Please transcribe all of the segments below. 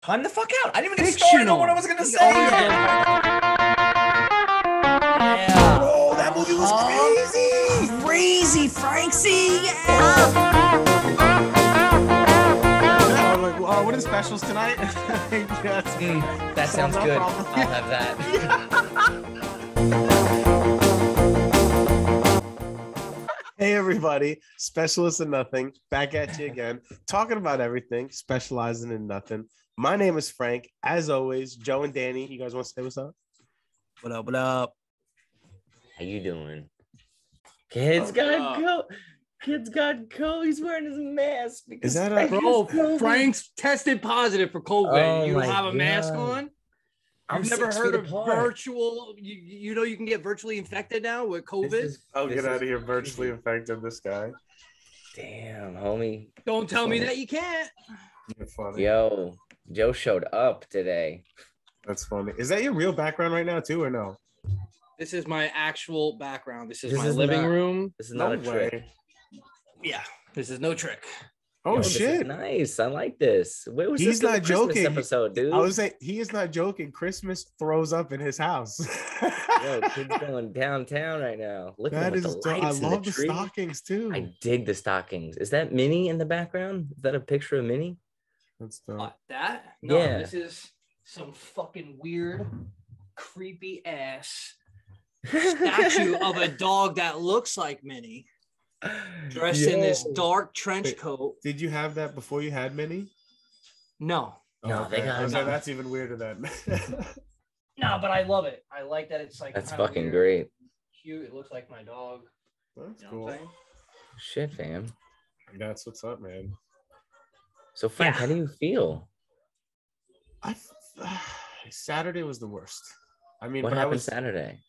Time the fuck out. I didn't even get started on what I was going to say. Yeah. Bro, that movie was crazy. Crazy, Frankie. Yeah. I'm like, what are the specials tonight? That sounds good. I'll have that. Hey, everybody. Specialists in Nothing. Back at you again. Talking about everything. Specializing in nothing. My name is Frank. As always, Joe and Danny. You guys want to say what's up? What up? What up? How you doing? Kids got go. Kids got go. He's wearing his mask. Is that a Bro, Frank's tested positive for COVID. Oh you my have a mask God. on? I'm I've never 6 heard feet of apart. virtual. You know you can get virtually infected now with COVID. Get out of here. Virtually infected this guy. Damn, homie. Don't tell me that you can't. You're funny. Yo, Joe showed up today. That's funny. Is that your real background right now, too, or no? This is my actual background. This is This my is living not- room. This is not a trick. way. Yeah, this is no trick. Oh, Yo, this is shit. nice. I like this. Where was He's this not Christmas joking. episode, dude? I was saying, he is not joking. Christmas throws up in his house. Yo, kids going downtown right now. Look at That them is with the dope. I lights and love the the tree. stockings, too. I dig the stockings. Is that Minnie in the background? Is that a picture of Minnie? That's dope. What, that? No, Yeah. this is some fucking weird, creepy ass statue of a dog that looks like Minnie, dressed in this Yo. dark trench Wait. coat. Did you have that before you had Minnie? No, No, they got I was it. like, that's even weirder then. no, but I love it. I like that it's like That's kinda fucking weird, great. cute. It looks like my dog. That's You know cool. what I'm saying? Shit, fam. That's what's up, man. So, Frank, Yeah. how do you feel? Saturday was the worst. I mean, What but happened I was Saturday?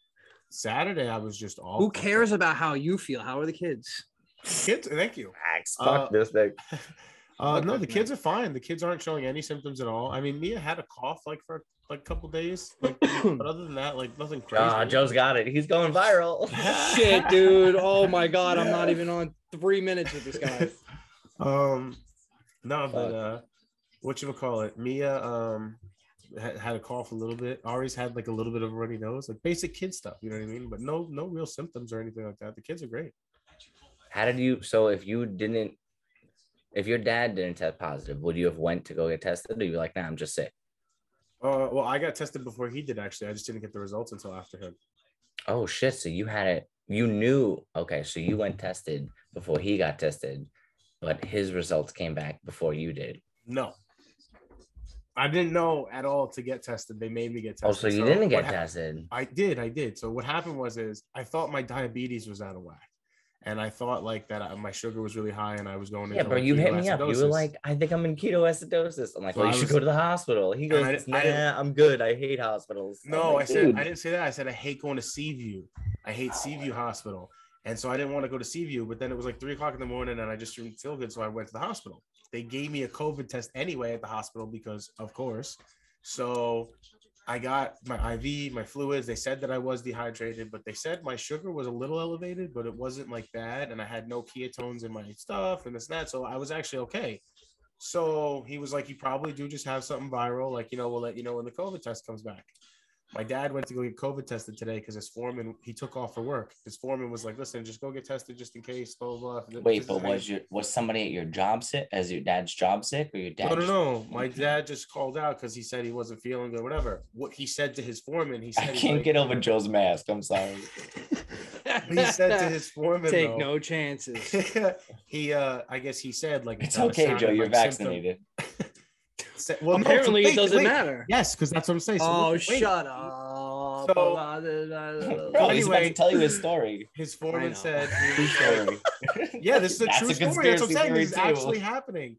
Saturday. I was just all. Who cares about how you feel? How are the kids? Kids, thank you. Fuck this thing. No, the kids are fine. The kids aren't showing any symptoms at all. I mean, Mia had a cough like for like a couple days, like, but other than that, like nothing crazy. Joe's got it. He's going viral. Shit, dude. Oh my God. I'm not even on 3 minutes with this guy. No, but whatchamacallit, Mia had a cough a little bit. Ari's had like a little bit of a runny nose, like basic kid stuff, you know what I mean? But no real symptoms or anything like that. The kids are great. How did you? So, if your dad didn't test positive, would you have went to go get tested? Or you were like, nah, I'm just sick. Well, I got tested before he did, actually. I just didn't get the results until after him. Oh shit! So you had it. You knew. Okay, so you went tested before he got tested, but his results came back before you did. No. I didn't know at all to get tested. They made me get tested. Oh, so you didn't get what tested? I did. So what happened was I thought my diabetes was out of whack. And I thought like that my sugar was really high and I was going Yeah, into bro, you hit me up. You were ketoacidosis. like, I think I'm in ketoacidosis. I'm like, So well, I you should was- go to the hospital. He goes, I nah, didn't- I'm good. I hate hospitals. I'm No, like, I said dude. I didn't say that. I said I hate going to Seaview. I hate Seaview Hospital. And so I didn't want to go to Seaview, but then it was like 3:00 in the morning and I just didn't feel good. So I went to the hospital. They gave me a COVID test anyway at the hospital because of course. So I got my IV, my fluids. They said that I was dehydrated, but they said my sugar was a little elevated, but it wasn't like bad. And I had no ketones in my stuff and this and that. So I was actually okay. So he was like, you probably do just have something viral. Like, we'll let you know when the COVID test comes back. My dad went to go get COVID tested today because his foreman, he took off for work. His foreman was like, listen, just go get tested just in case. Blah, blah, blah. Wait, but was somebody at your job sick? As your dad's job sick, or your dad? No. My dad just called out because he said he wasn't feeling good, whatever. What he said to his foreman, he said, I can't get over Joe's mask. I'm sorry. He said to his foreman, Take though, no chances. I guess he said, like, It's kinda okay, sounded Joe. You're like symptom- vaccinated. Well, no, Apparently, wait, it doesn't wait. matter. Yes, because that's what I'm saying. So Oh, wait. shut up. So- Bro, he's about Anyway. to tell you his story. His I foreman know. said, True story. yeah, this is a That's true a story. That's what I'm conspiracy saying. theory, This is too. actually happening.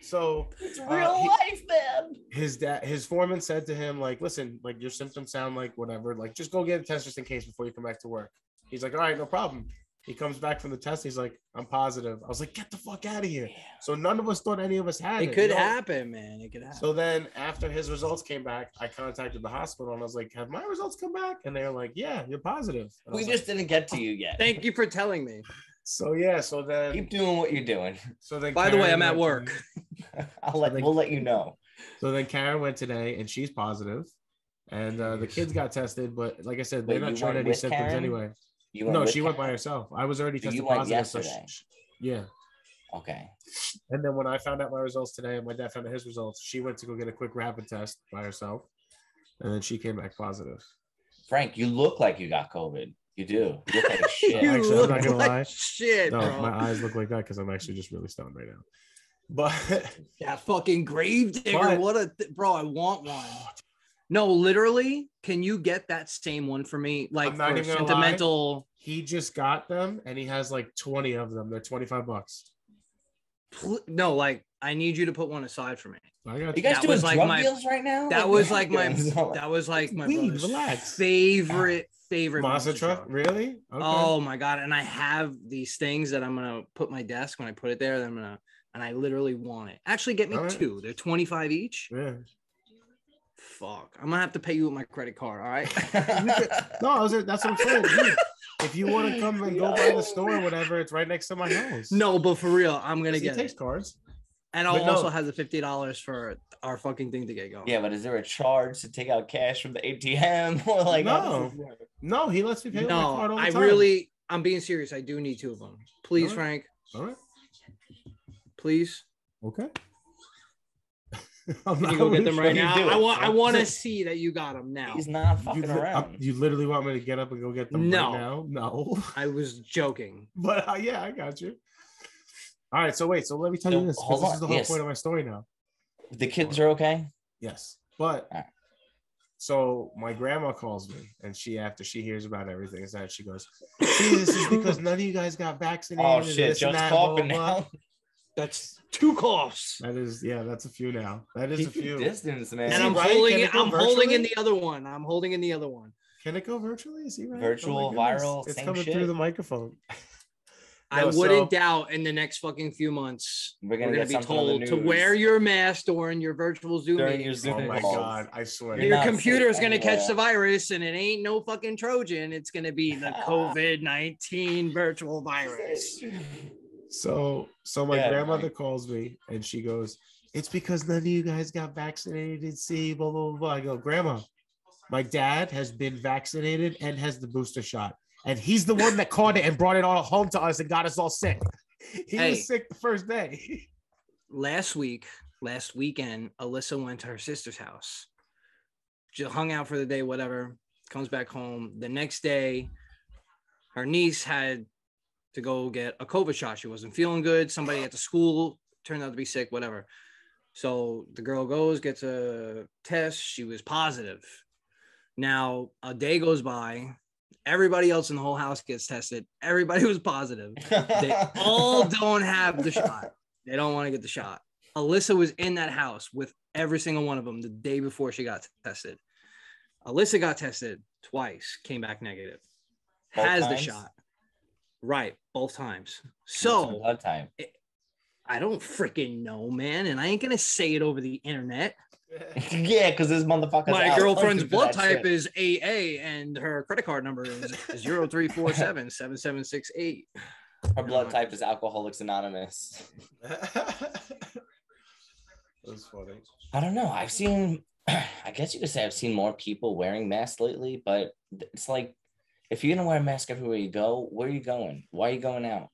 So It's life, man. his foreman said to him, like, listen, like your symptoms sound like whatever, like just go get a test just in case before you come back to work. He's like, all right, no problem. He comes back from the test. He's like, I'm positive. I was like, get the fuck out of here. So none of us thought any of us had it. It could you know? happen, man. It could happen. So then after his results came back, I contacted the hospital and I was like, have my results come back? And they were like, yeah, you're positive. And I We was just didn't get to you yet. Thank you for telling me. like, so yeah, so then Keep doing what you're doing. so then By the way, Karen I'm at went to- work. We'll let you know. So then Karen went today, and she's positive, and the kids got tested. But like I said, they're Wait, not you showing went any with symptoms Karen? anyway. You went No, with she went by Karen? herself. I was already So you tested went positive. So yesterday. yeah. Okay. And then when I found out my results today, and my dad found out his results, she went to go get a quick rapid test by herself, and then she came back positive. Frank, you look like you got COVID. You do. You look like shit. You Actually, I'm not look gonna like lie. shit, No, bro. my eyes look like that because I'm actually just really stoned right now. But That fucking grave digger. But- What a bro. I want one. No, literally. Can you get that same one for me? Like I'm not for even gonna sentimental. he just got them, and he has like 20 of them. They're $25. No, like I need you to put one aside for me. I got You guys That doing was like drug my- deals right now? That Like, was what like are you my doing? that was like my Weed, brother's relax. favorite monster monster truck. Really? Okay. Oh my god! And I have these things that I'm gonna put my desk when I put it there. That I'm gonna and I literally want it. Actually, get me All right. 2. They're 25 each. Yeah. Fuck! I'm gonna have to pay you with my credit card. All right. No, that's what I'm saying. Dude, if you want to come and go by the store or whatever, it's right next to my house. No, but for real, I'm gonna he get takes it. cards. And I'll but no. also have the $50 for our fucking thing to get going. Yeah, but is there a charge to take out cash from the ATM? Or like, how does No. this work? No, he lets me pay with my No, card all the I time. really, I'm being serious. I do need 2 of them. Please, All right. Frank. All right. Please. Okay. Can you go get them right You now? do it. I want to see that you got them now. He's not fucking around. You literally want me to get up and go get them No. right now? No. I was joking. But yeah, I got you. All right, so wait, so let me tell you this. 'Cause hold this on, is the whole yes. point of my story now. The kids are okay? Yes, but All right. so my grandma calls me, and after she hears about everything, is that she goes, "See, this is because none of you guys got vaccinated." Oh and shit, this and Joe's that, coughing blah, blah, blah." now. That's 2 coughs. That is, yeah, that's a few now. That is a Keep your few. distance, man. Is And he I'm right? holding Can it. it go I'm holding in virtually? the other one. I'm holding in the other one. Can it go virtually? Is he right? Virtual, my goodness. viral, It's same coming shit. through the microphone. I No, wouldn't so- doubt in the next fucking few months We're we're gonna gonna get be something on the told to news. wear your mask during your virtual Zoom During your meetings. Zoom Oh my calls. god, I swear. You're Your not computer is safe gonna catch the anywhere. virus, and it ain't no fucking Trojan. It's gonna be the COVID-19 virtual virus. So my Yeah, grandmother right. calls me, and she goes, "It's because none of you guys got vaccinated. See, blah blah blah, blah." I go, "Grandma, my dad has been vaccinated and has the booster shot, and he's the one that caught it and brought it all home to us and got us all sick. He Hey. was sick the first day." Last weekend, Alyssa went to her sister's house. She hung out for the day, whatever, comes back home. The next day, her niece had to go get a COVID shot. She wasn't feeling good. Somebody at the school turned out to be sick, whatever. So the girl goes, gets a test. She was positive. Now, a day goes by. Everybody else in the whole house gets tested. Everybody was positive. They all don't have the shot. They don't want to get the shot. Alyssa was in that house with every single one of them the day before she got tested. Alyssa got tested twice, came back negative. Both Has the times? shot. Right, both times. What's the So blood type. I don't freaking know, man. And I ain't going to say it over the internet. Yeah, because this motherfucker's My out girlfriend's hunting for blood that type shit. is AA, and her credit card number is 0347-7768. Her blood type is Alcoholics Anonymous. That's funny. I don't know. I've seen, I guess you could say I've seen more people wearing masks lately, but it's like, if you're gonna wear a mask everywhere you go, where are you going? Why are you going out?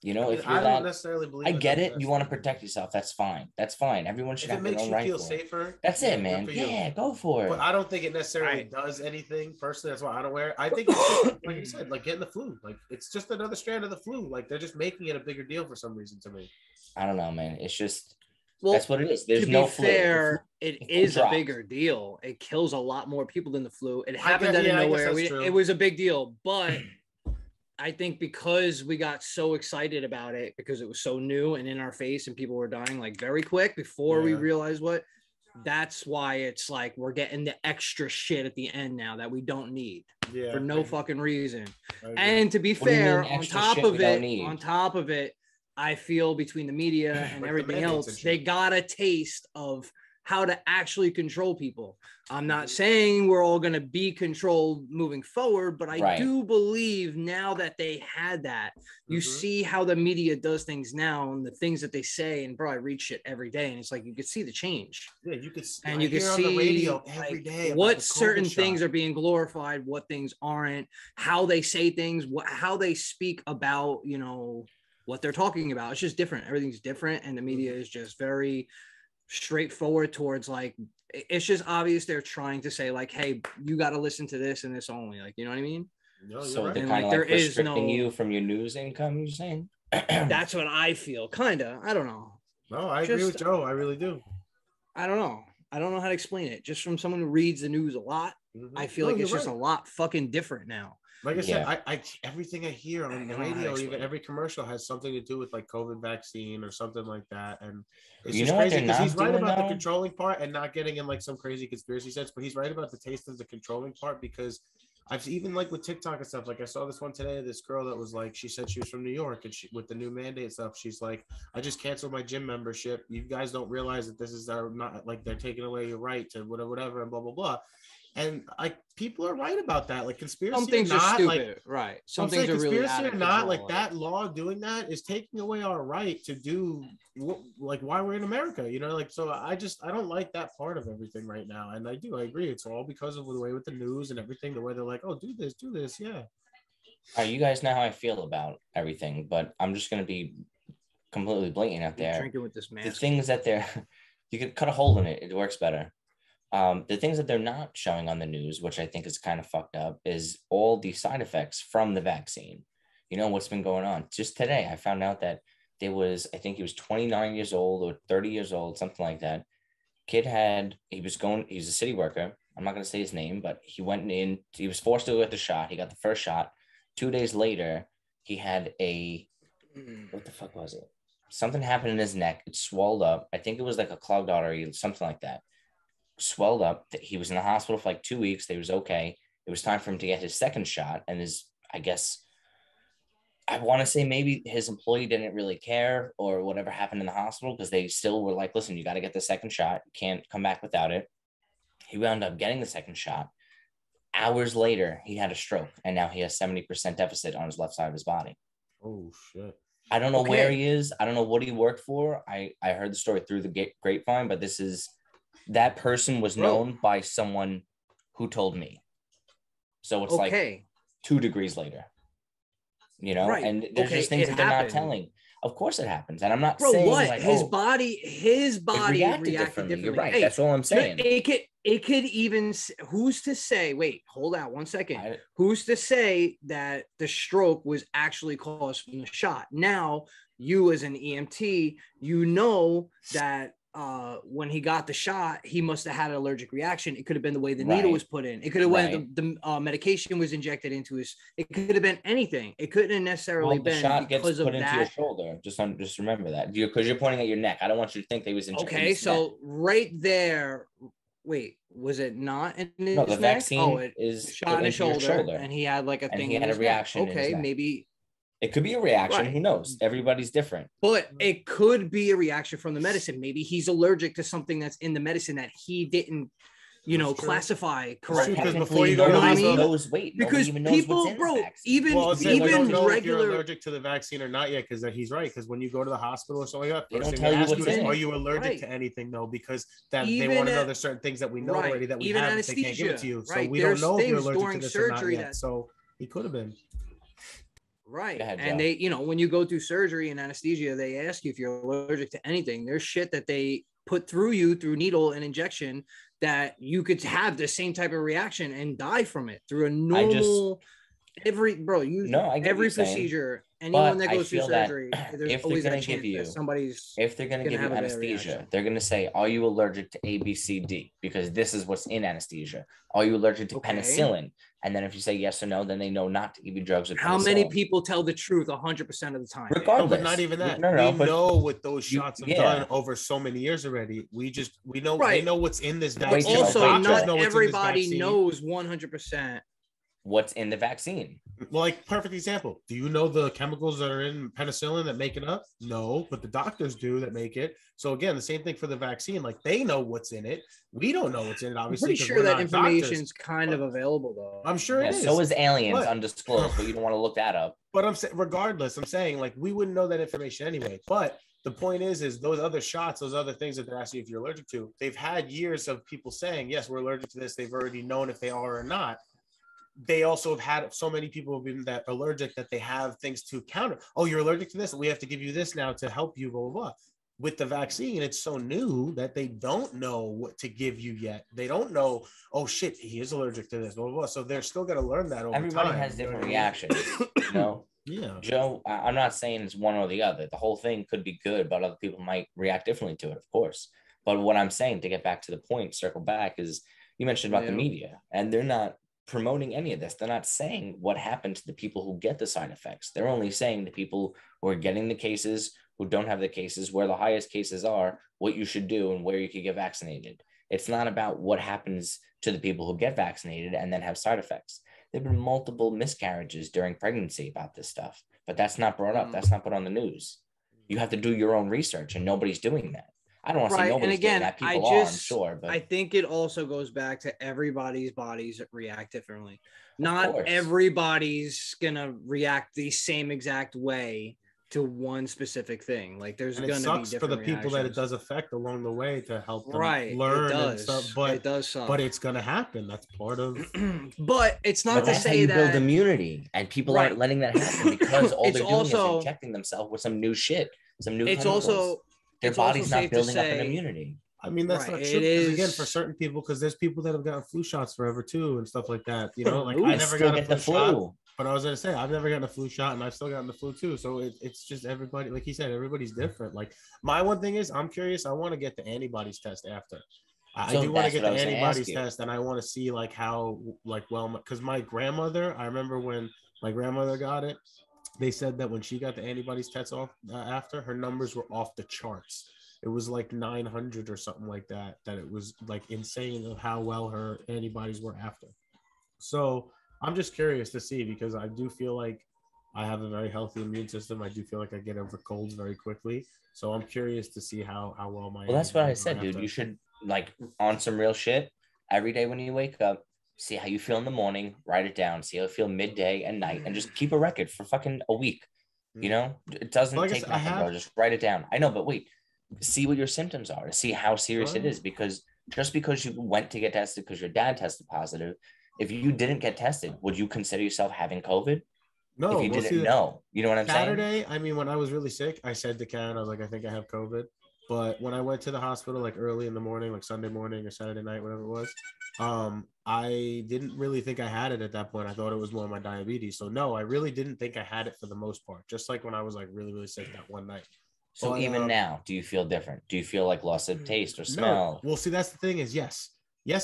You know, if you're I don't that, necessarily believe. I get it. that's You want to necessary. protect yourself. That's fine. That's fine. Everyone should If it have their makes own you right feel for it. safer, That's yeah, it, good man. for you. Yeah, go for it. But I don't think it necessarily Right. does anything personally. That's why I don't wear it. I think it's just, like you said, like getting the flu. Like it's just another strand of the flu. Like they're just making it a bigger deal for some reason to me. I don't know, man. It's just Well, that's what it is. There's to no be flu. fair, it flu is a dropped. bigger deal. It kills a lot more people than the flu. It I happened guess- out of yeah, I guess nowhere. that's true. It was a big deal, but I think because we got so excited about it because it was so new and in our face and people were dying like very quick before we Yeah. realized what, that's why it's like we're getting the extra shit at the end now that we don't need Yeah. for no fucking reason. I agree. And to be What do you mean fair, extra shit we don't need? on top of it, I feel between the media and Like the everything mandates else, and shit. they got a taste of how to actually control people. I'm not saying we're all going to be controlled moving forward, but I do believe now that they had that, you see how the media does things now and the things that they say. And bro, I read shit every day, and it's like you could see the change. Yeah, you could, and you can see on the radio every day what certain things are being glorified, what things aren't, how they say things, how they speak about, you know, what they're talking about. It's just different. Everything's different, and the media is just very straightforward towards, like, it's just obvious they're trying to say, like, hey, you got to listen to this and this only, like, you know what I mean? No, so right. they're kind of like restricting you from your news income, you're saying? That's what I feel, kind of. I don't know. No, I agree with Joe. I really do. I don't know how to explain it. Just from someone who reads the news a lot, I feel like it's just a lot fucking different now. Like I said, I everything I hear on the radio, even every commercial has something to do with like COVID vaccine or something like that. And it's just crazy because he's right about the controlling part and not getting in like some crazy conspiracy sense, but he's right about the taste of the controlling part, because I've even like with TikTok and stuff, like I saw this one today, this girl that was like, she said she was from New York, and she, with the new mandate stuff, she's like, I just canceled my gym membership. You guys don't realize that this is not like they're taking away your right to whatever and blah, blah, blah. And like people are right about that. Like conspiracy, some things are stupid, like, right? Some things are really conspiracy or not. Like that law doing that is taking away our right to do like why we're in America. You know, like so. I don't like that part of everything right now. And I agree. It's all because of the way with the news and everything. The way they're like, oh, do this, yeah. All right, you guys know how I feel about everything, but I'm just gonna be completely blatant out there. Drinking with this mask. The things that you could cut a hole in it. It works better. The things that they're not showing on the news, which I think is kind of fucked up, is all the side effects from the vaccine. You know what's been going on. Just today, I found out that I think he was 29 years old or 30 years old, something like that. Kid he's a city worker. I'm not going to say his name, but he was forced to get the shot. He got the first shot. 2 days later, he had what the fuck was it? Something happened in his neck. It swelled up. I think it was like a clogged artery, something like that. Swelled up. He was in the hospital for like 2 weeks. They was okay. It was time for him to get his second shot, and I want to say maybe his employee didn't really care or whatever happened in the hospital, because they still were like, listen, you got to get the second shot. You can't come back without it. He wound up getting the second shot. Hours later, he had a stroke, and now he has 70% deficit on his left side of his body. Oh shit. I don't know where he is. I don't know what he worked for. I heard the story through the grapevine, but that person was known by someone who told me. So it's like 2 degrees later, you know, and there's just things that they're not telling. Of course it happens. And I'm not saying like, his body reacted differently. You're right. That's all I'm saying. It could even, who's to say, wait, hold out 1 second. Who's to say that the stroke was actually caused from the shot? Now, you as an EMT, you know that when he got the shot, he must have had an allergic reaction. It could have been the way the needle was put in. It could have been the medication was injected into his. It could have been anything. It couldn't have necessarily been shot because gets put of into your shoulder. Just remember that, because you're pointing at your neck. I don't want you to think they was injected. Okay, so right there. Wait, was it not in his neck? No, the vaccine is shot in his shoulder, and he had like a thing. He had a reaction. Okay, maybe. It could be a reaction. Who knows? Everybody's different. But it could be a reaction from the medicine. Maybe he's allergic to something that's in the medicine that he didn't, classify correctly. Because before you go to the hospital, because people, bro, even regular, you're allergic to the vaccine or not yet, because he's right. Because when you go to the hospital or something like that, they don't tell you what's in it. Are you allergic to anything? No, because they want to know there's certain things that we know already that we have, but they can't give it to you. So we don't know if you're allergic to this or not yet. So he could have been. Right. Ahead, and they, when you go through surgery and anesthesia, they ask you if you're allergic to anything. There's shit that they put through you through needle and injection that you could have the same type of reaction and die from it through a normal every procedure. Anyone that goes through surgery, if they're going to give you anesthesia, they're going to say, are you allergic to A, B, C, D? Because this is what's in anesthesia. Are you allergic to penicillin? And then if you say yes or no, then they know not to give you drugs with penicillin. How many people tell the truth 100% of the time? Regardless. No, but not even that. We know what those shots have done over so many years already. We know they know what's in this vaccine. Also, not everybody knows 100%. what's in the vaccine. Well, like perfect example. Do you know the chemicals that are in penicillin that make it up? No, but the doctors do that make it. So again, the same thing for the vaccine. Like they know what's in it. We don't know what's in it, I'm obviously, pretty because sure we're that not doctors. information's kind of available though. I'm sure Yeah, it is. so is aliens But- undisclosed, but you don't want to look that up. But I'm saying, regardless, I'm saying like we wouldn't know that information anyway. But the point is those other shots, those other things that they're asking if you're allergic to, they've had years of people saying, yes, we're allergic to this. They've already known if they are or not. They also have had so many people have been that allergic that they have things to counter. Oh, you're allergic to this. We have to give you this now to help you, blah, blah, blah. With the vaccine, it's so new that they don't know what to give you yet. They don't know, oh shit, he is allergic to this, blah, blah, blah. So they're still going to learn that over Everybody time. has You know different what I mean? reactions, you know? Yeah. Joe, I'm not saying it's one or the other. The whole thing could be good, but other people might react differently to it, of course. But what I'm saying, to get back to the point, circle back, is you mentioned about the media, and they're not promoting any of this. They're not saying what happened to the people who get the side effects. They're only saying the people who are getting the cases, who don't have the cases, where the highest cases are, what you should do, and where you could get vaccinated. It's not about what happens to the people who get vaccinated and then have side effects. There have been multiple miscarriages during pregnancy about this stuff, but that's not brought up. That's not put on the news. You have to do your own research, and nobody's doing that. I don't want to say nobody's doing that. People are, I'm sure, but I think it also goes back to everybody's bodies react differently. Not course. everybody's gonna react the same exact way to one specific thing. Like there's And gonna it be sucks different for the people that it reactions. does affect along the way to help them Right, learn it does. and stuff. But it does suck. But it's gonna happen. That's part of. But it's not but to that's how say you that build immunity, and people Right. aren't letting that happen because all It's they're doing also- is injecting themselves with some new shit, some new it's chemicals. also Their it's also body's safe not to building up an say- immunity. I mean, that's Right, not it true. Because again, is- for certain people, because there's people that have gotten flu shots forever too, and stuff like that. You know, like Ooh. I And never still got a get the flu shot, flu. but I was gonna say I've never gotten a flu shot, and I've still gotten the flu too. So it's just everybody, like he said, everybody's different. Like my one thing is, I'm curious. I want to get the antibodies test after. I So do want to that's get what the I was gonna antibodies ask you. test, and I want to see like how like well, because my grandmother, I remember when my grandmother got it, they said that when she got the antibodies test off after, her numbers were off the charts. It was like 900 or something like that. That it was like insane of how well her antibodies were after. So I'm just curious to see because I do feel like I have a very healthy immune system. I do feel like I get over colds very quickly. So I'm curious to see how well my. Well, that's what I antibodies are said, dude. after. You should, like, on some real shit, every day when you wake up, see how you feel in the morning, write it down, see how you feel midday and night, and just keep a record for fucking a week. You know, it doesn't Like I take said, I nothing, bro. have- Just write it down. I know, but wait, see what your symptoms are to see how serious it is. Because just because you went to get tested because your dad tested positive, if you didn't get tested, would you consider yourself having COVID? No, If you we'll didn't see. know, you know what I'm saying? Saturday, I mean, when I was really sick, I said to Karen, I was like, I think I have COVID. But when I went to the hospital, like early in the morning, like Sunday morning or Saturday night, whatever it was, I didn't really think I had it at that point. I thought it was more my diabetes. So no, I really didn't think I had it for the most part. Just like when I was like really, really sick that one night. So But, even now, do you feel different? Do you feel like loss of taste or smell? No. Well, see, that's the thing is yes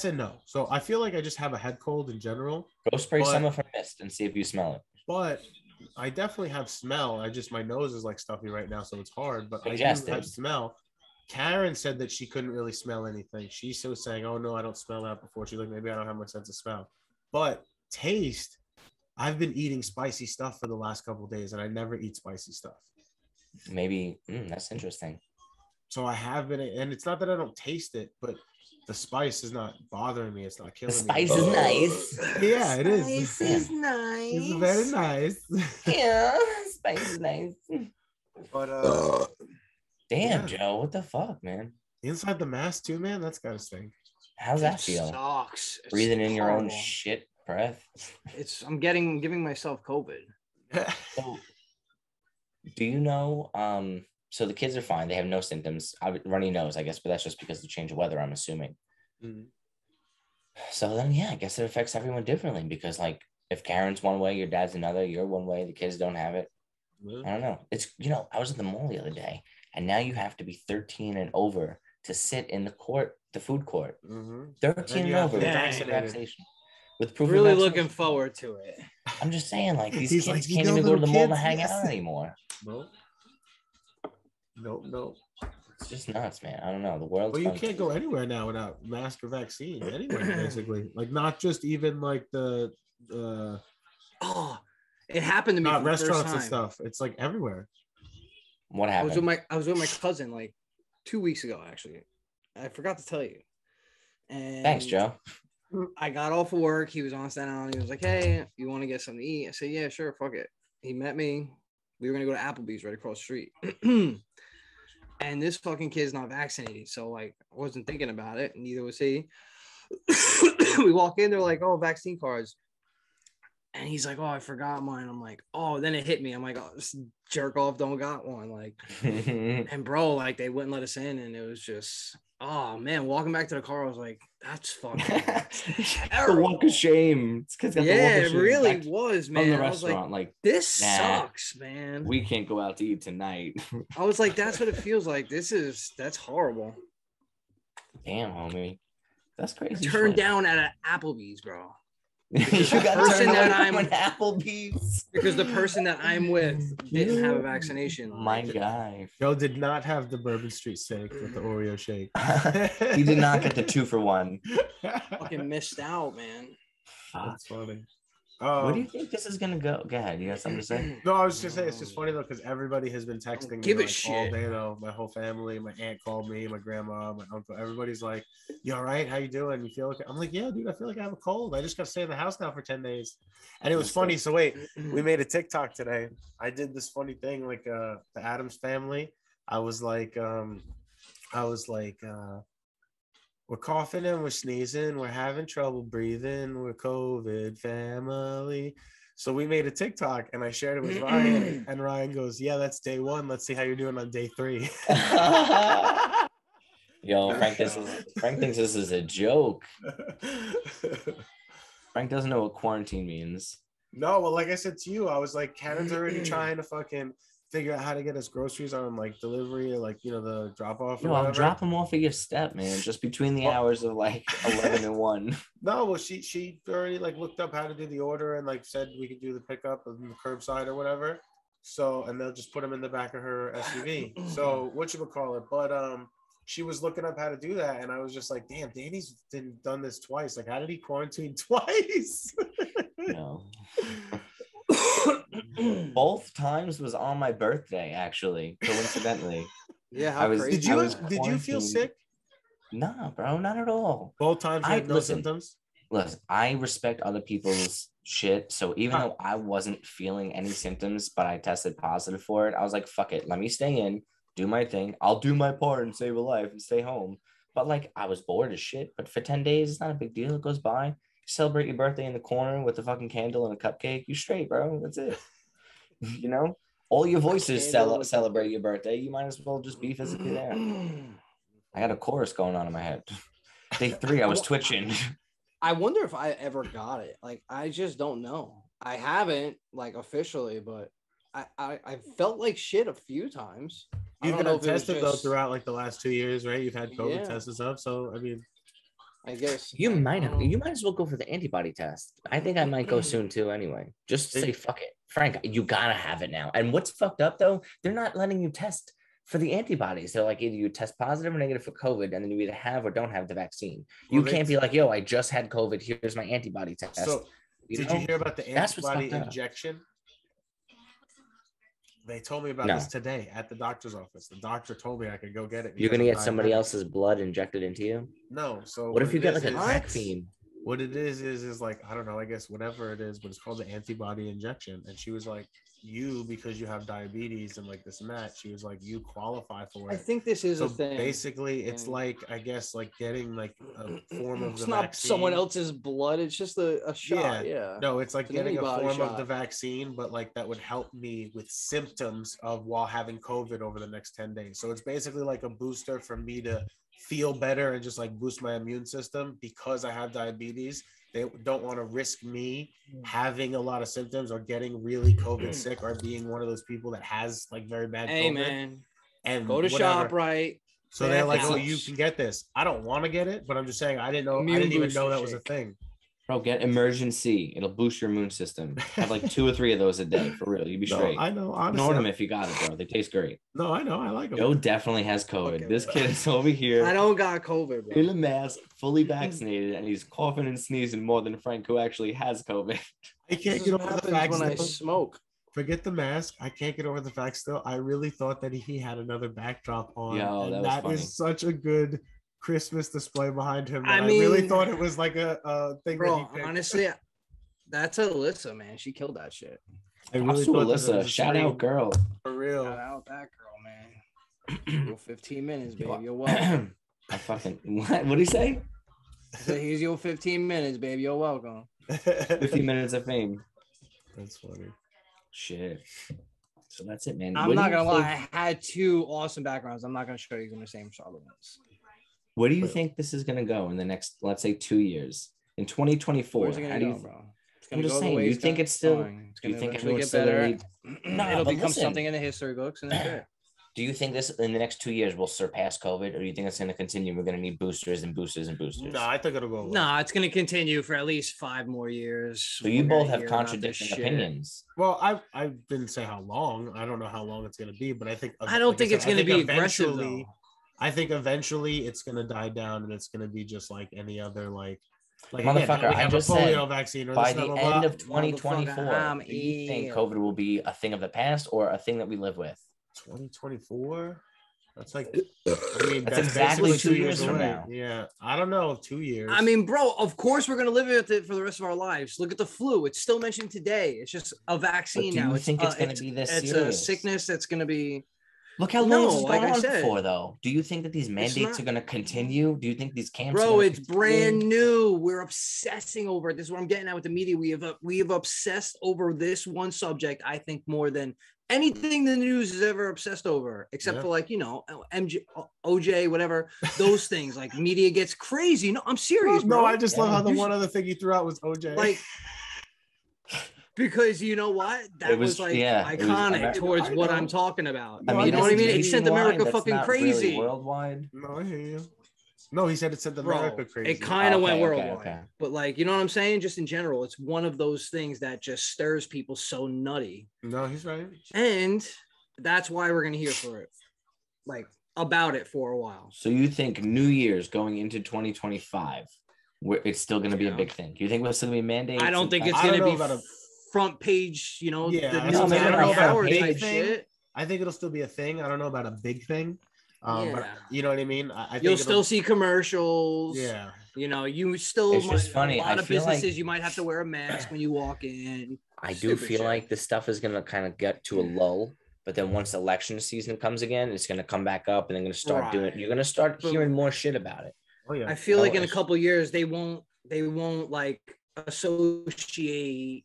and no. So I feel like I just have a head cold in general. Go spray but- some of her mist and see if you smell it. But I definitely have smell. My nose is like stuffy right now, so it's hard. But I do Congested. have smell. Karen said that she couldn't really smell anything. She's still saying, "Oh no, I don't smell that." Before she's like, "Maybe I don't have my sense of smell." But taste, I've been eating spicy stuff for the last couple of days, and I never eat spicy stuff. Maybe that's interesting. So I have been, and it's not that I don't taste it, but the spice is not bothering me. It's not The killing spice me. is nice. Yeah, it is. Spice is nice. It's very nice. Yeah, spice is nice. But Damn, Yeah. Joe, what the fuck, man? inside the mask too, man. That's gotta stink. How's that feel? Sucks. It's Breathing in your own horrible. shit breath. I'm giving myself COVID. So, do you know? So the kids are fine. They have no symptoms. Runny nose, I guess, but that's just because of the change of weather, I'm assuming. Mhm. So then, yeah, I guess it affects everyone differently because, like, if Karen's one way, your dad's another, you're one way, the kids don't have it. I don't know. It's, I was at the mall the other day, and now you have to be 13 and over to sit in the food court. Mhm. 13 and you have over to be with vaccinated. vaccination. With proof of Really vaccination. looking forward to it. I'm just saying, like, these He's kids like, "You can't know, even go to the little mall to kids, hang yes." out anymore. Nope. It's just nuts, man. I don't know. The world's Well, you gone can't go anywhere now without mask or vaccine. Anywhere, basically. Like not just even like the Oh, it happened to me not for the first restaurants and time. stuff. It's like everywhere. What happened? I was with my cousin like 2 weeks ago, actually. I forgot to tell you. And Thanks, Joe. I got off of work. He was on Staten Island. He was like, "Hey, you want to get something to eat?" I said, "Yeah, sure, fuck it." He met me. We were gonna go to Applebee's right across the street. And this fucking kid's not vaccinated, so like I wasn't thinking about it. Neither was he. We walk in, they're like, "Oh, vaccine cards." And he's like, "Oh, I forgot mine." I'm like, "Oh," then it hit me. I'm like, "Oh, this jerk off don't got one." Like, and bro, like they wouldn't let us in, and it was just, oh man, walking back to the car, I was like, "That's fucking The walk of shame. This kid's got the walk yeah, of it shame really back was, from man." the I was like, restaurant. Like, "This nah, sucks, man." we can't go out to eat tonight. I was like, "That's what it feels like. That's horrible." Damn, homie, that's I crazy. turned shit. down at an Applebee's, bro. You got person turned that away I'm- from an Applebee's Because the person that I'm with didn't have a vaccination. My guy. Joe did not have the Bourbon Street steak with the Oreo shake. He did not get the 2-for-1. Fucking missed out, man. That's funny. Where do you think this is gonna go? Go ahead. You got something to say? No, I was just saying it's just funny though because everybody has been texting me give a like shit. all day though. My whole family, my aunt called me, my grandma, my uncle. Everybody's like, "You all right? How you doing? You feel okay?" I'm like, "Yeah, dude. I feel like I have a cold. I just got to stay in the house now for 10 days." And it was funny. So wait, we made a TikTok today. I did this funny thing like the Adams family. I was like, we're coughing and we're sneezing. We're having trouble breathing. We're COVID family. So we made a TikTok and I shared it with Ryan. And Ryan goes, "Yeah, that's day 1. Let's see how you're doing on day 3." Yo, Frank thinks this is a joke. Frank doesn't know what quarantine means. No, well, like I said to you, I was like, Karen's already trying to fucking figure out how to get us groceries on like delivery or like, you know, the drop off. Yo, I'll drop them off at your step, man, just between the hours of like 11 and 1. No, well, she already like looked up how to do the order and like said we could do the pickup of the curbside or whatever. So, and they'll just put them in the back of her SUV. So, whatchamacallit, but she was looking up how to do that, and I was just like, damn, Danny's done this twice. Like, how did he quarantine twice? No. Both times was on my birthday, actually, coincidentally. Yeah, how crazy. Did you feel sick? Nah, bro, not at all. Both times you had no symptoms? Listen, I respect other people's shit. So even though I wasn't feeling any symptoms, but I tested positive for it, I was like, fuck it, let me stay in, do my thing. I'll do my part and save a life and stay home. But like, I was bored as shit. But for 10 days, it's not a big deal. It goes by. You celebrate your birthday in the corner with a fucking candle and a cupcake. You straight, bro. That's it. You know, all your voices celebrate your birthday. You might as well just be physically there. I got a chorus going on in my head. Day 3, I was twitching. I wonder if I ever got it. Like, I just don't know. I haven't like officially, but I felt like shit a few times. You've been tested though throughout like the last 2 years, right? You've had COVID tests and stuff. So I mean, I guess you might as well go for the antibody test. I think I might go soon too anyway. Just say fuck it. Frank, you gotta have it now. And what's fucked up though, they're not letting you test for the antibodies. They're like, either you test positive or negative for COVID, and then you either have or don't have the vaccine. You can't be like, yo, I just had COVID. Here's my antibody test. So did you hear about the antibody injection? They told me about this today at the doctor's office. The doctor told me I could go get it. You're gonna get somebody else's blood injected into you? No. So what if you get like a vaccine? What it is like, I don't know, I guess whatever it is, but it's called the antibody injection. And she was like, you, because you have diabetes and like this and that, she was like, you qualify for it. I think this is a thing. Basically, it's like, I guess, like getting like a form of the vaccine. It's not someone else's blood. It's just a shot. Yeah. No, it's like getting a form of the vaccine, but like that would help me with symptoms of while having COVID over the next 10 days. So it's basically like a booster for me to feel better and just like boost my immune system because I have diabetes. They don't want to risk me having a lot of symptoms or getting really COVID sick or being one of those people that has like very bad COVID. Man, and go to ShopRite. So they're like, oh, you can get this. I don't want to get it, but I'm just saying I didn't know. I didn't even know that was a thing. Bro, get immersion C. It'll boost your immune system. Have like 2 or 3 of those a day for real. You'd be No, straight. I know. Honestly, Ignore them if you got it, bro. They taste great. no, I know. I like them. Joe definitely has COVID. Okay, This bro. kid is over here I don't got COVID, bro. in a mask, fully vaccinated, and he's coughing and sneezing more than Frank, who actually has COVID. I can't This get is over what the happens fact when I still. smoke. Forget the mask. I can't get over the fact still. I really thought that he had another backdrop on. Yo, and that was funny. is such a good Christmas display behind him. I I really mean, thought it was like a thing that he Bro, picked. honestly, that's Alyssa, man. She killed that shit. I Props really to thought that it Alyssa. was a Shout scream. out, girl. For real. Shout out that girl, man. Your 15 minutes, babe. You're welcome. I fucking what? What do you say? So here's your 15 minutes, babe. You're welcome. 15 minutes of fame. That's funny. Shit. So that's it, man. I'm What do not you gonna think- lie. I had 2 awesome backgrounds. I'm not gonna show you the same Charlotte ones. Where do you think this is gonna go in the next, let's say, 2 years? In 2024, Where's it how gonna do you go, bro? It's I'm gonna just go the saying, way you it's think it's still- going. It's do you gonna think eventually everyone's get still better. Nah, It'll but become listen. something in the history books, and that's it. do you think this in the next 2 years will surpass COVID, or do you think it's gonna continue? We're gonna need boosters and boosters and boosters. No, I think it'll go away. Nah, it's gonna continue for at least 5 more years. So you We're both gonna have hear about this contradicting shit. opinions. Well, I didn't say how long. I don't know how long it's gonna be, but I think I don't think it's gonna be aggressive eventually. though. I think eventually it's gonna die down, and it's gonna be just like any other like Motherfucker, again, we I have just a polio said, vaccine or By this, the blah, blah, end blah. of 2024, I'm do you think ill. COVID will be a thing of the past or a thing that we live with? 2024. That's like, I mean, That's that's exactly basically 2 years from away. now. Yeah, I don't know, 2 years. I mean, bro, of course we're gonna live with it for the rest of our lives. Look at the flu; it's still mentioned today. It's just a vaccine do now. you think it's gonna be this It's serious? a sickness that's gonna be. Look how long No, this has like gone I on said, for, though. Do you think that these mandates not- are going to continue? Do you think these camps? are Bro, gonna it's continue? brand new. We're obsessing over it. This is what I'm getting at with the media. We have obsessed over this one subject, I think, more than anything the news has ever obsessed over, except Yeah. for like, MJ, OJ, whatever, those things. Like media gets crazy. No, I'm serious, bro. no, I just love Yeah. how the one other thing you threw out was OJ. Like, because you know what? That It was- was like yeah, it was iconic Amer- towards I what know. I'm talking about. I mean, You know what I this mean? is It sent nationwide, America that's fucking not really crazy. worldwide. no, I hear you. No, he said it sent Bro, America crazy. it kind of went Okay, worldwide. okay. But like, you know what I'm saying? Just in general, it's one of those things that just stirs people so nutty. No, he's right. And that's why we're gonna hear for it. Like about it for a while. So you think New Year's going into 2025, it's still going to be a Yeah. big thing? Do you think we're still going to be mandates? I don't think it's I don't gonna know be about a- front page, Yeah, the that's news what I'm saying. I don't every know about a hour big type thing. shit. I think it'll still be a thing. I don't know about a big thing. But Yeah. you know what I mean? I think You'll it'll- still see commercials. Yeah. You still It's just might, funny. a lot I of feel like- businesses you might have to wear a mask when you walk in. I do Stupid feel shit. like this stuff is going to kind of get to a lull. But then once election season comes again, it's going to come back up and they're going to start doing it. Right. You're going to start But- hearing more shit about it. Oh yeah. I feel like in a it's- couple years they won't like associate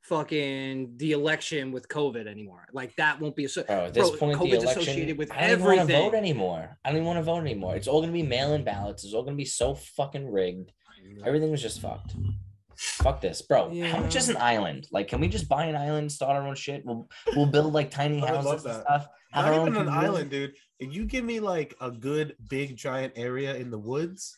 fucking the election with COVID anymore. Like that won't be Bro, at this point, the COVID's election, associated with I don't even want to everything. vote anymore. I don't even want to vote anymore. It's all going to be mail-in ballots. It's all going to be so fucking rigged. Everything was just fucked. Fuck this, bro. How much is an island? Like, can we just buy an island, start our own shit? We'll build like tiny I would love houses and that. stuff. Have Not our own even an community. island, dude. If you give me like a good big giant area in the woods,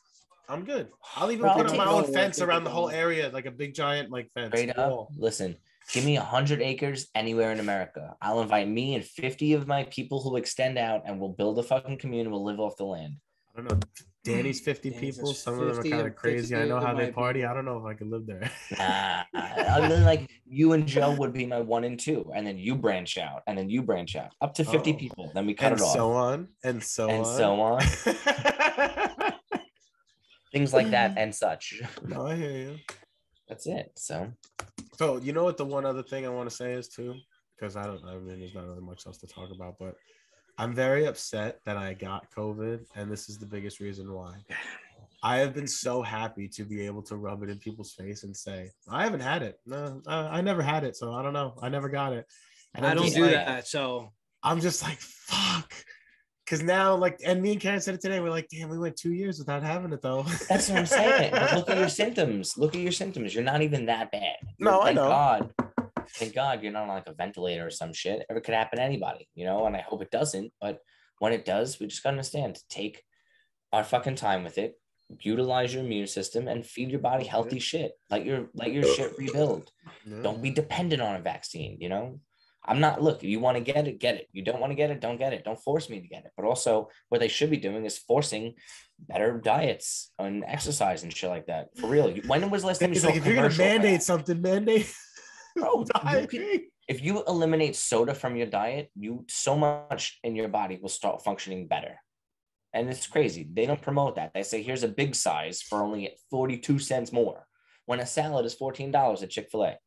I'm good. I'll even Bro, put I'll up my take- own Oh, fence I think around the whole about- area, like a big giant like fence. Straight up, wall. listen, give me 100 acres anywhere in America. I'll invite me and 50 of my people who extend out and we'll build a fucking community. We'll live off the land. I don't know. Danny's 50 Danny's people. is Some of them are 50 kind or of crazy. I 50 know of how they my party. people. I don't know if I could live there. Nah, other than like you and Joe would be my 1 and 2, and then you branch out, and then you branch out up to 50 Oh. people. Then we cut And it off, so on. And so and on. so on, things like that and such. No, I hear you. That's it. So So you know what the one other thing I want to say is too, because I mean there's not really much else to talk about, but I'm very upset that I got COVID, and this is the biggest reason why. I have been so happy to be able to rub it in people's face and say, I haven't had it. No, I never had it, so I don't know. I never got it. And I I'm don't just do like- that. So I'm just like, fuck. Because now, like, and me and Karen said it today. We're like, damn, we went 2 years without having it, though. that's what I'm saying. But look at your symptoms. Look at your symptoms. You're not even that bad. No, I Thank know. God. Thank God you're not on like a ventilator or some shit. It could happen to anybody, and I hope it doesn't. But when it does, we just gotta understand to take our fucking time with it. utilize your immune system and feed your body healthy shit. Let your shit rebuild. Yeah. Don't be dependent on a vaccine, you know? I'm not, look, you want to get it, get it. You don't want to get it, don't get it. Don't force me to get it. But also, what they should be doing is forcing better diets and exercise and shit like that. For real. When was the last time you He's saw like, a if you're gonna commercial for mandate that? something, mandate. Bro, diet. if you eliminate soda from your diet, you so much in your body will start functioning better. And it's crazy. They don't promote that. They say, here's a big size for only 42 cents more, when a salad is $14 at Chick-fil-A.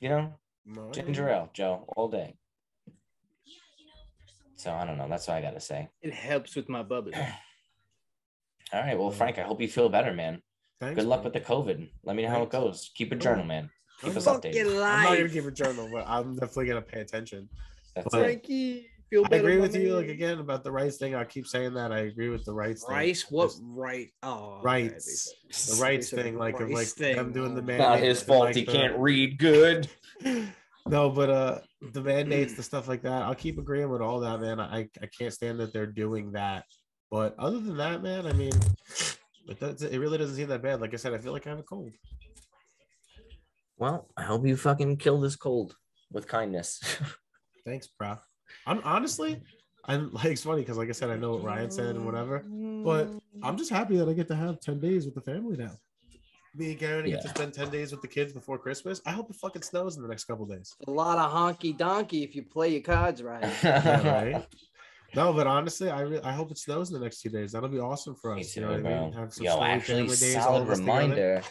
You know? Ginger ale, Joe, all day. So I don't know. That's what I got to say. It helps with my bubble. All right. Well, Frank, I hope you feel better, man. Thanks, Good luck bro. with the COVID. Let me know how it goes. Keep a journal, man. Keep us updated. I'm not gonna keep a journal, but I'm definitely gonna pay attention. That's But it. Frankie, feel I better. agree my with you, man. like again about the rights thing. I keep saying that. I agree with the rights thing. Rice? What Just right? Oh, rights. The rights They said thing, like of like rice thing. them doing the Oh, mandates. Not his and, fault. like, He can't read good. No, but the mandates, the stuff like that. I'll keep agreeing with all that, man. I can't stand that they're doing that. But other than that, man, I mean, it really doesn't seem that bad. Like I said, I feel like I have a cold. Well, I hope you fucking kill this cold with kindness. Thanks, bro. I'm honestly, I'm like, it's funny because, like I said, I know what Ryan said and whatever, but I'm just happy that I get to have 10 days with the family now. Me and Karen get to spend 10 days with the kids before Christmas. I hope it fucking snows in the next couple days. a lot of honky donkey if you play your cards right. Yeah, right. No, but honestly, I hope it snows in the next 2 days. That'll be awesome for us. Me too, You know what I mean? bro. Have some Yo, snowy actually, family days, all solid of us together. reminder.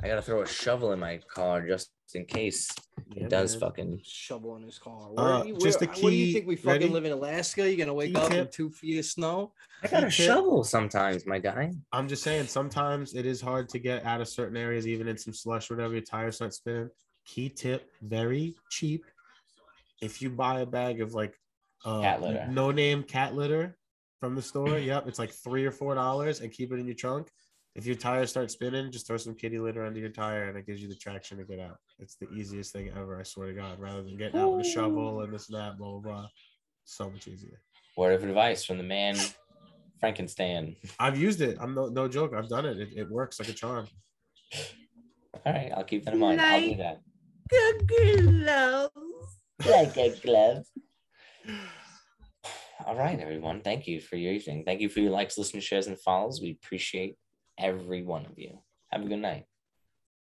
I gotta throw a shovel in my car just in case Yeah, it does man. fucking. Shovel in his car. Just a what do you key- think we fucking ready? live in Alaska? You're gonna wake Key up in tip. 2 feet of snow? I got a Tip. shovel sometimes, my guy. I'm just saying, sometimes it is hard to get out of certain areas, even in some slush, whatever. Your tires start spinning. Key tip, very cheap. If you buy a bag of like Cat litter. no name cat litter from the store, yep, it's like $3 or $4, and keep it in your trunk. If your tires start spinning, just throw some kitty litter under your tire, and it gives you the traction to get out. It's the easiest thing ever, I swear to God. Rather than getting out with a shovel and this and that, blah blah blah. So much easier. Word of advice from the man Frankenstein. I've used it. I'm no joke. I've done it. It works like a charm. All right, I'll keep that in mind. I'll do that. Glove. Like a glove. All right, everyone. Thank you for your evening. Thank you for your likes, listens, shares, and follows. We appreciate every one of you. Have a good night.